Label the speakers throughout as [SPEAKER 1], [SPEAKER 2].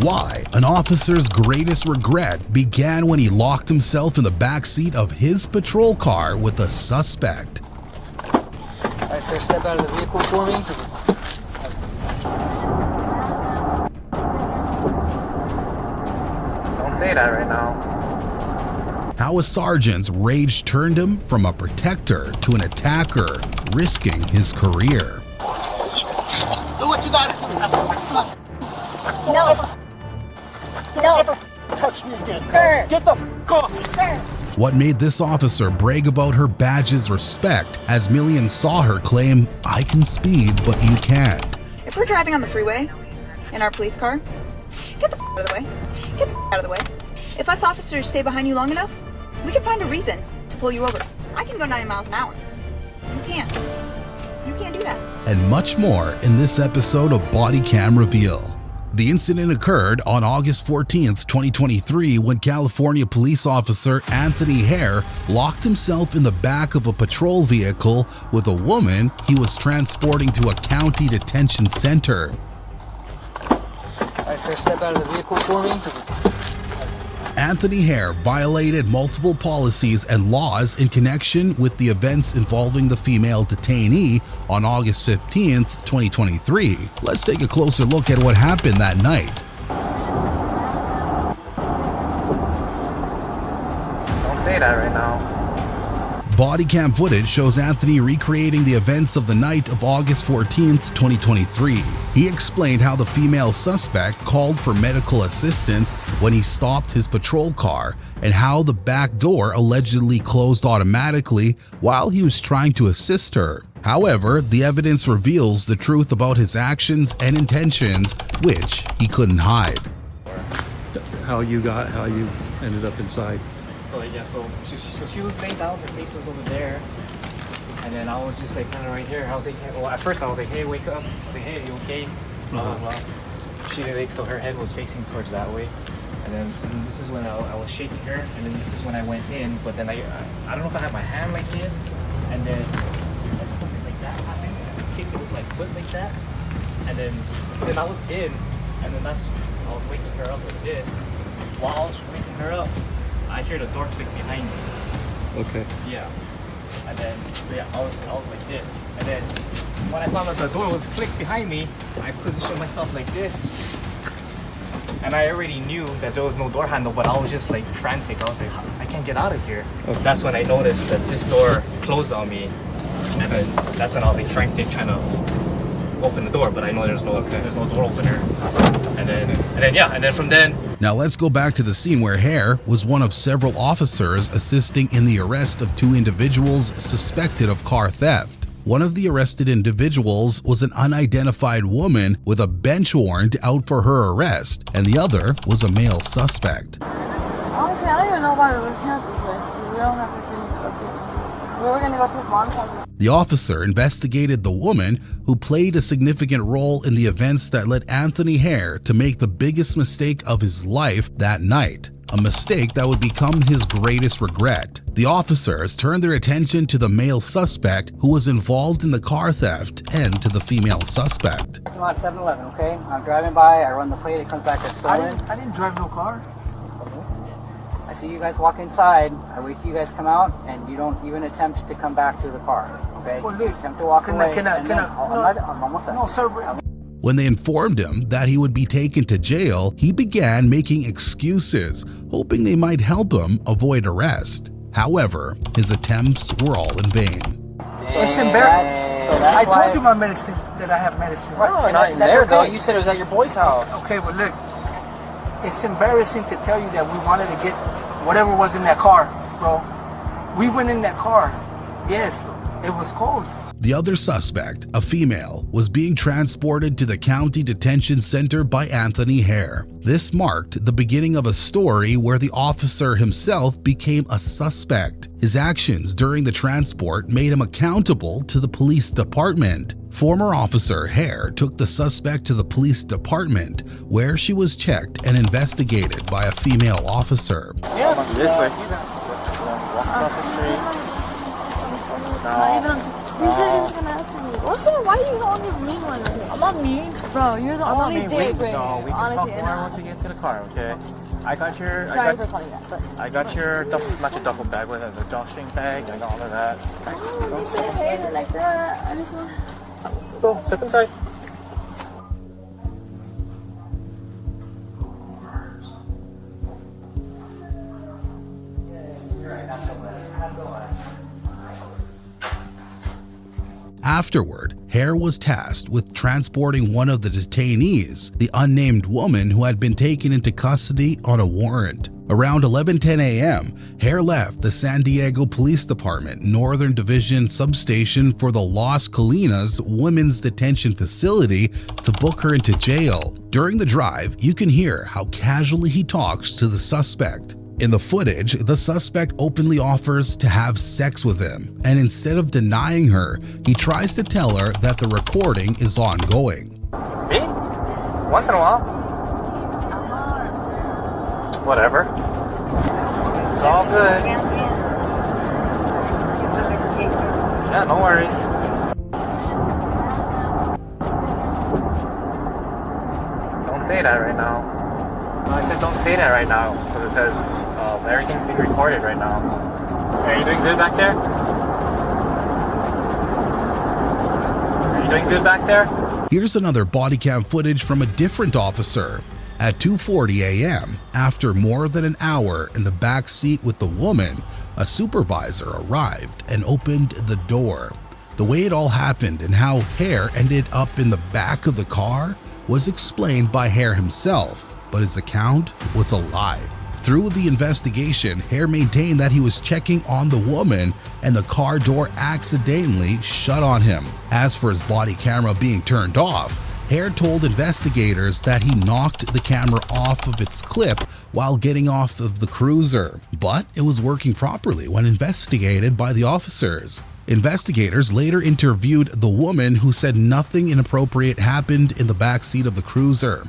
[SPEAKER 1] Why an officer's greatest regret began when he locked himself in the backseat of his patrol car with a suspect.
[SPEAKER 2] All right, sir, step out of the vehicle for me. Don't say that right now.
[SPEAKER 1] How a sergeant's rage turned him from a protector to an attacker, risking his career.
[SPEAKER 2] Do what you gotta do.
[SPEAKER 3] No. No.
[SPEAKER 2] Touch me again.
[SPEAKER 3] Sir.
[SPEAKER 2] Get the f off.
[SPEAKER 3] Sir.
[SPEAKER 1] What made this officer brag about her badge's respect as millions saw her claim, "I can speed, but you can't."
[SPEAKER 4] If we're driving on the freeway in our police car, get the f out of the way. Get the f out of the way. If us officers stay behind you long enough, we can find a reason to pull you over. I can go 90 miles an hour. You can't. You can't do that.
[SPEAKER 1] And much more in this episode of BODYCAM REVEAL. The incident occurred on August 14th, 2023, when California police officer Anthony Hare locked himself in the back of a patrol vehicle with a woman he was transporting to a county detention center.
[SPEAKER 2] All right, sir, step out of the vehicle for me.
[SPEAKER 1] Anthony Hare violated multiple policies and laws in connection with the events involving the female detainee on August 15th, 2023. Let's take a closer look at what happened that night.
[SPEAKER 2] Don't say that right now.
[SPEAKER 1] Bodycam footage shows Anthony recreating the events of the night of August 14th, 2023. He explained how the female suspect called for medical assistance when he stopped his patrol car and how the back door allegedly closed automatically while he was trying to assist her. However, the evidence reveals the truth about his actions and intentions, which he couldn't hide.
[SPEAKER 5] How you ended up inside.
[SPEAKER 2] So yeah, so she was laying down, her face was over there, and then I was just like kind of right here. I was like, well, at first I was like, hey, wake up. I was like, hey, you okay? Blah blah blah. She did like, so her head was facing towards that way, and then this is when I was shaking her, and then this is when I went in. But then I don't know if I had my hand like this, and then something like that happened. I kicked it with my foot like that, and then I was in, and then I was waking her up like this. While I was waking her up, I hear the door click behind me.
[SPEAKER 5] Okay.
[SPEAKER 2] Yeah. And then, so yeah, I was like this. And then when I found out the door was clicked behind me, I positioned myself like this. And I already knew that there was no door handle, but I was just like frantic. I was like, I can't get out of here. Okay. That's when I noticed that this door closed on me. And then that's when I was like frantic trying to open the door, but I know there's no door opener. And then from then.
[SPEAKER 1] Now let's go back to the scene where Hare was one of several officers assisting in the arrest of two individuals suspected of car theft. One of the arrested individuals was an unidentified woman with a bench warrant out for her arrest, and the other was a male suspect.
[SPEAKER 3] Honestly, I don't even know why we went this way. We don't have to change it up here. We were gonna go to his mom's house.
[SPEAKER 1] The officer investigated the woman who played a significant role in the events that led Anthony Hare to make the biggest mistake of his life that night, a mistake that would become his greatest regret. The officers turned their attention to the male suspect who was involved in the car theft and to the female suspect.
[SPEAKER 2] I'm at 7-Eleven, okay? I'm driving by, I run the plate, it comes back as stolen.
[SPEAKER 6] I didn't drive no car.
[SPEAKER 2] I see you guys walk inside, I wait till you guys come out, and you don't even attempt to come back to the car, okay?
[SPEAKER 6] Well, look,
[SPEAKER 2] you attempt to walk away.
[SPEAKER 6] I'm almost done. No, sir.
[SPEAKER 1] When they informed him that he would be taken to jail, he began making excuses, hoping they might help him avoid arrest. However, his attempts were all in vain.
[SPEAKER 6] So it's embarrassing. I told you my medicine, that I have medicine.
[SPEAKER 2] No, you're not in there though. You said it was at your boy's house.
[SPEAKER 6] Okay, but look, it's embarrassing to tell you that we wanted to get whatever was in that car, bro. We went in that car. Yes, it was cold.
[SPEAKER 1] The other suspect, a female, was being transported to the county detention center by Anthony Hare. This marked the beginning of a story where the officer himself became a suspect. His actions during the transport made him accountable to the police department. Former officer Hare took the suspect to the police department, where she was checked and investigated by a female officer.
[SPEAKER 2] Yeah, this way. Walk across the street.
[SPEAKER 3] Not even He said he was gonna ask me. Listen, why are you the only mean one right here?
[SPEAKER 2] I'm not mean.
[SPEAKER 3] Bro, you're the only dick right
[SPEAKER 2] No,
[SPEAKER 3] here.
[SPEAKER 2] we can
[SPEAKER 3] Honestly,
[SPEAKER 2] talk more once we get into the car, okay? I got your...
[SPEAKER 3] Sorry for calling that, but...
[SPEAKER 2] I got your not your duffel bag, with the drawstring bag. I got all of that.
[SPEAKER 3] Oh, I hate it like that. I just want...
[SPEAKER 2] Go, step inside.
[SPEAKER 1] Afterward, Hare was tasked with transporting one of the detainees, the unnamed woman who had been taken into custody on a warrant. Around 11:10 a.m., Hare left the San Diego Police Department Northern Division substation for the Las Colinas Women's Detention Facility to book her into jail. During the drive, you can hear how casually he talks to the suspect. In the footage, the suspect openly offers to have sex with him, and instead of denying her, he tries to tell her that the recording is ongoing.
[SPEAKER 2] Me? Once in a while. Whatever. It's all good. Yeah, no worries. Don't say that right now. I said don't say that right now because everything's being recorded right now. Are you doing good back there? Are you doing good back there?
[SPEAKER 1] Here's another body cam footage from a different officer. At 2:40 a.m., after more than an hour in the back seat with the woman, a supervisor arrived and opened the door. The way it all happened and how Hare ended up in the back of the car was explained by Hare himself, but his account was a lie. Through the investigation, Hare maintained that he was checking on the woman and the car door accidentally shut on him. As for his body camera being turned off, Hare told investigators that he knocked the camera off of its clip while getting off of the cruiser, but it was working properly when investigated by the officers. Investigators later interviewed the woman who said nothing inappropriate happened in the backseat of the cruiser.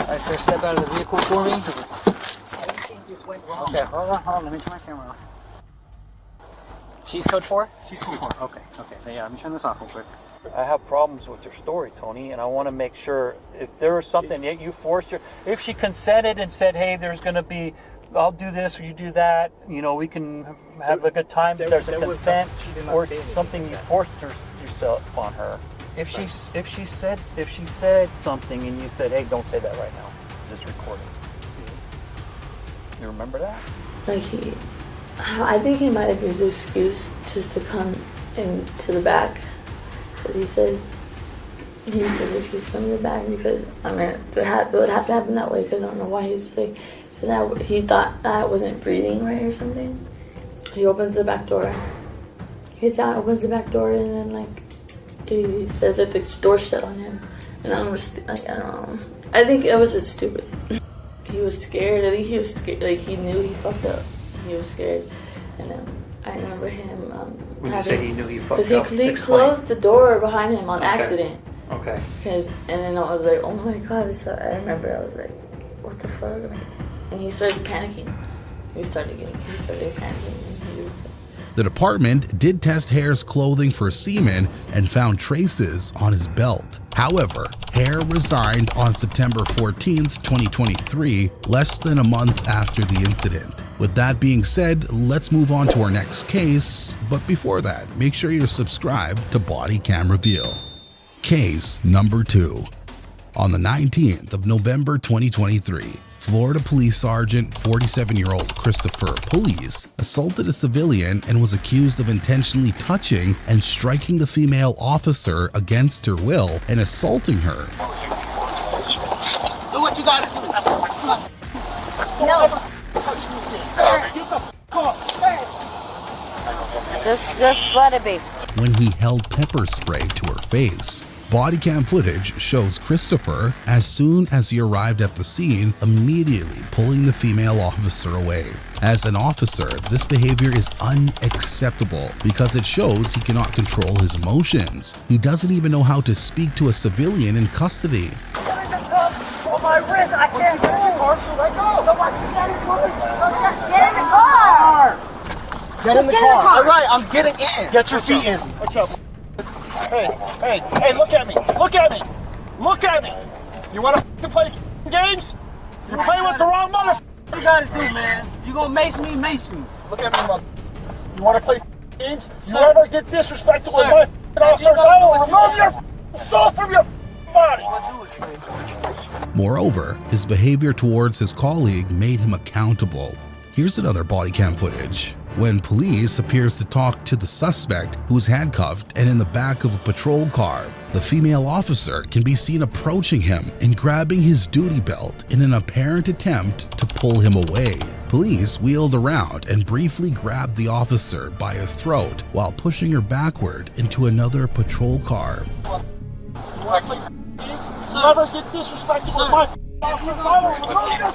[SPEAKER 6] Alright, sir, step out of the vehicle for me.
[SPEAKER 2] Everything just went wrong. Okay, hold on, let me turn my camera off. She's code 4? She's code 4. Okay. Yeah, let me turn this off real quick.
[SPEAKER 5] I have problems with your story, Tony, and I want to make sure if there was something that you forced her, if she consented and said, hey, there's going to be, I'll do this or you do that, you know, we can have a good time, there's a consent, or something you forced yourself on her. If she said something and you said, hey, don't say that right now, just recording. You remember that?
[SPEAKER 7] Like I think he might have used the excuse just to come into the back. Because he says she's coming to the back because, I mean, it would have to happen that way because I don't know why he's like, so that he thought that I wasn't breathing right or something. He opens the back door. He gets out, opens the back door, and then like, he says that the door's shut on him. And I'm just like, I don't know. I think it was just stupid. He was scared. I think he was scared. Like, he knew he fucked up. He was scared. And I remember him
[SPEAKER 5] When you say he knew he fucked up,
[SPEAKER 7] because he closed the door behind him on accident.
[SPEAKER 5] Okay.
[SPEAKER 7] And then I was like, oh my god. So I remember I was like, what the fuck? And he started panicking. He started panicking. And he was
[SPEAKER 1] The department did test Hare's clothing for semen and found traces on his belt. However, Hare resigned on September 14th, 2023, less than a month after the incident. With that being said, let's move on to our next case, but before that, make sure you're subscribed to Body Cam Reveal. Case number 2. On the 19th of November 2023, Florida Police Sergeant 47-year-old Christopher Pullease assaulted a civilian and was accused of intentionally touching and striking the female officer against her will and assaulting her.
[SPEAKER 6] Do what you gotta do.
[SPEAKER 3] No. Just let it be.
[SPEAKER 1] When he held pepper spray to her face. Body cam footage shows Christopher, as soon as he arrived at the scene, immediately pulling the female officer away. As an officer, this behavior is unacceptable because it shows he cannot control his emotions. He doesn't even know how to speak to a civilian in custody.
[SPEAKER 8] On my wrist, I can't move. So let go. So why you get in the car? Get in the car. All right, I'm getting in. Get your feet in. What's up? Hey, look at me. Look at me. Look at me. You want to play games? You play with the wrong mother. What you gotta do, man? You gonna mace me? Look at me, mother. You want to play games? You ever get disrespectful with my officers, I will remove your soul from your body.
[SPEAKER 1] Moreover, his behavior towards his colleague made him accountable. Here's another body cam footage when police appears to talk to the suspect who's handcuffed and in the back of a patrol car. The female officer can be seen approaching him and grabbing his duty belt in an apparent attempt to pull him away. Police wheeled around and briefly grabbed the officer by her throat while pushing her backward into another patrol car.
[SPEAKER 8] Never get disrespectful with my officers. I will remove your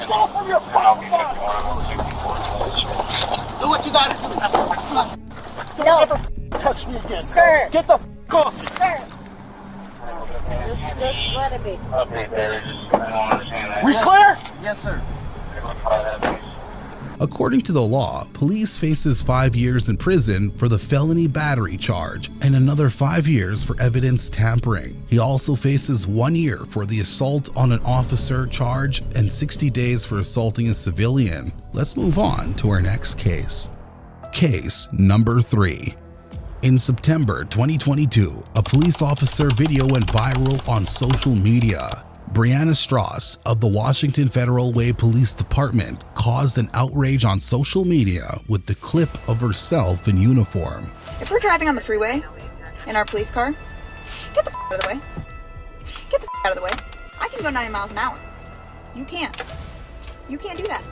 [SPEAKER 8] soul from your body. Do what you gotta do. Don't ever touch me again. Sir. Get the off me.
[SPEAKER 9] Sir. Just let it be.
[SPEAKER 8] We clear?
[SPEAKER 6] Yes, sir.
[SPEAKER 1] According to the law, Pullease faces 5 years in prison for the felony battery charge and another 5 years for evidence tampering. He also faces 1 year for the assault on an officer charge and 60 days for assaulting a civilian. Let's move on to our next case. Case number 3. In September 2022, a police officer video went viral on social media. Breanna Strauss of the Washington Federal Way Police Department caused an outrage on social media with the clip of herself in uniform.
[SPEAKER 4] If we're driving on the freeway in our police car, get the out of the way. Get the out of the way. I can go 90 miles an hour. You can't. You can't do that.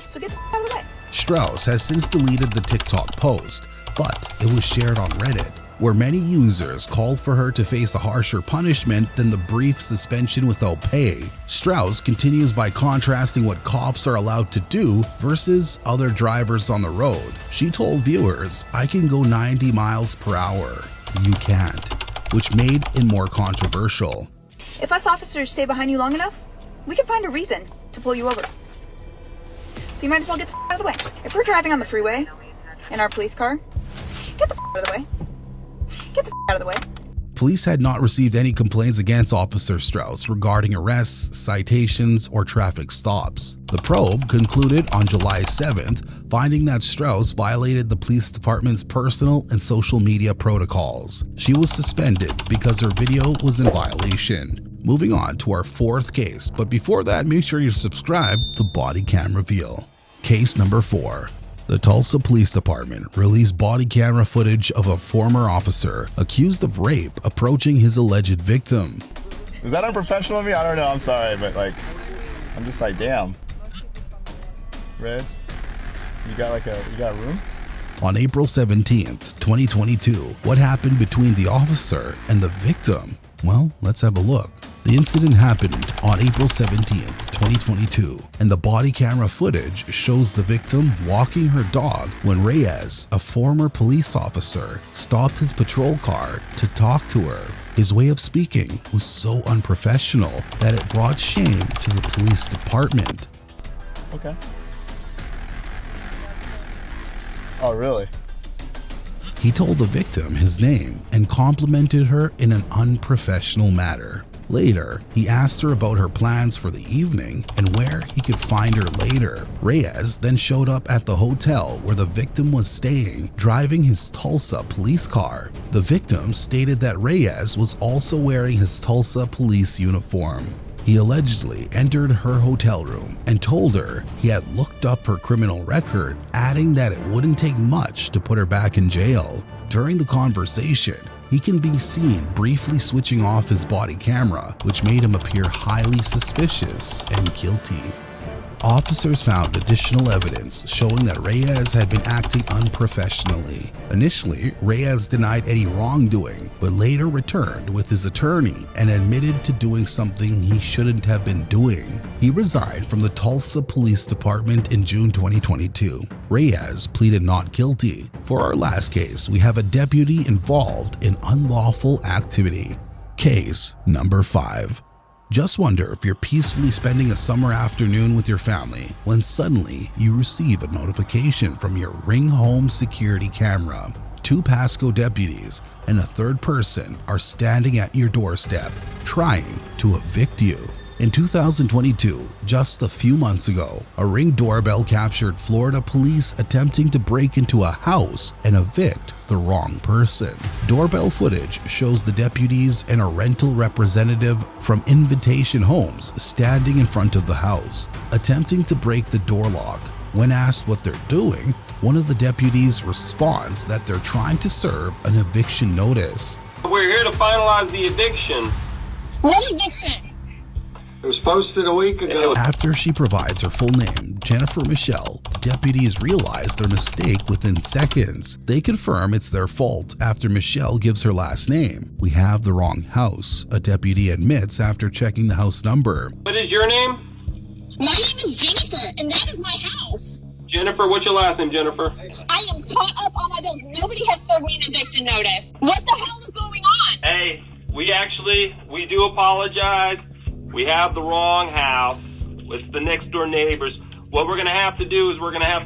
[SPEAKER 4] So get the out of the way.
[SPEAKER 1] Strauss has since deleted the TikTok post, but it was shared on Reddit, where many users called for her to face a harsher punishment than the brief suspension without pay. Strauss continues by contrasting what cops are allowed to do versus other drivers on the road. She told viewers, "I can go 90 miles per hour. You can't," which made it more controversial.
[SPEAKER 4] If us officers stay behind you long enough, we can find a reason to pull you over. So you might as well get the out of the way. If we're driving on the freeway in our police car, get the out of the way. Get the out of the way.
[SPEAKER 1] Police had not received any complaints against Officer Strauss regarding arrests, citations, or traffic stops. The probe concluded on July 7th, finding that Strauss violated the police department's personal and social media protocols. She was suspended because her video was in violation. Moving on to our 4th case, but before that, make sure you subscribe to Body Cam Reveal. Case number 4. The Tulsa Police Department released body camera footage of a former officer accused of rape approaching his alleged victim.
[SPEAKER 10] Is that unprofessional of me? I don't know, I'm sorry, but I'm just like, damn. Red, you got a room?
[SPEAKER 1] On April 17th, 2022, what happened between the officer and the victim? Well, let's have a look. The incident happened on April 17th, 2022, and the body camera footage shows the victim walking her dog when Reyes, a former police officer, stopped his patrol car to talk to her. His way of speaking was so unprofessional that it brought shame to the police department.
[SPEAKER 10] Okay. Oh, really?
[SPEAKER 1] He told the victim his name and complimented her in an unprofessional manner. Later, he asked her about her plans for the evening and where he could find her later. Reyes then showed up at the hotel where the victim was staying, driving his Tulsa police car. The victim stated that Reyes was also wearing his Tulsa police uniform. He allegedly entered her hotel room and told her he had looked up her criminal record, adding that it wouldn't take much to put her back in jail. During the conversation, he can be seen briefly switching off his body camera, which made him appear highly suspicious and guilty. officers found additional evidence showing that Reyes had been acting unprofessionally. Initially, Reyes denied any wrongdoing, but later returned with his attorney and admitted to doing something he shouldn't have been doing. He resigned from the Tulsa Police Department in June 2022. Reyes pleaded not guilty. For our last case, we have a deputy involved in unlawful activity. Case number 5. Just wonder if you're peacefully spending a summer afternoon with your family when suddenly you receive a notification from your Ring Home security camera. 2 Pasco deputies and a third person are standing at your doorstep trying to evict you. In 2022, just a few months ago, a Ring doorbell captured Florida police attempting to break into a house and evict the wrong person. Doorbell footage shows the deputies and a rental representative from Invitation Homes standing in front of the house, attempting to break the door lock. When asked what they're doing, one of the deputies responds that they're trying to serve an eviction notice.
[SPEAKER 9] We're here to finalize the eviction.
[SPEAKER 3] What eviction?
[SPEAKER 9] It was posted a week ago.
[SPEAKER 1] After she provides her full name, Jennifer Michelle, deputies realize their mistake within seconds. They confirm it's their fault after Michelle gives her last name. We have the wrong house, a deputy admits after checking the house number.
[SPEAKER 9] What is your name?
[SPEAKER 3] My name is Jennifer, and that is my house.
[SPEAKER 9] Jennifer, what's your last name, Jennifer?
[SPEAKER 3] I am caught up on my bills. Nobody has served me an eviction notice. What the hell is going on?
[SPEAKER 9] Hey, we do apologize. We have the wrong house. It's the next door neighbors. What we're gonna have to do is they're gonna have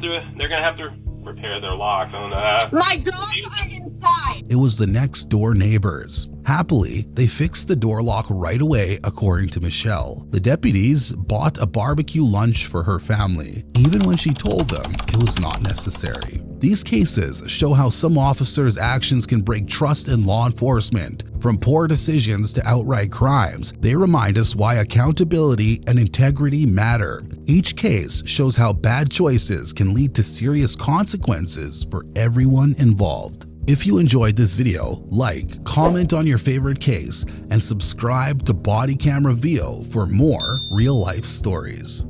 [SPEAKER 9] to repair their locks on that.
[SPEAKER 3] My dogs are inside.
[SPEAKER 1] It was the next door neighbors. Happily, they fixed the door lock right away, according to Michelle. The deputies bought a barbecue lunch for her family, even when she told them it was not necessary. These cases show how some officers' actions can break trust in law enforcement. From poor decisions to outright crimes, they remind us why accountability and integrity matter. Each case shows how bad choices can lead to serious consequences for everyone involved. If you enjoyed this video, like, comment on your favorite case, and subscribe to BODYCAM REVEAL for more real-life stories.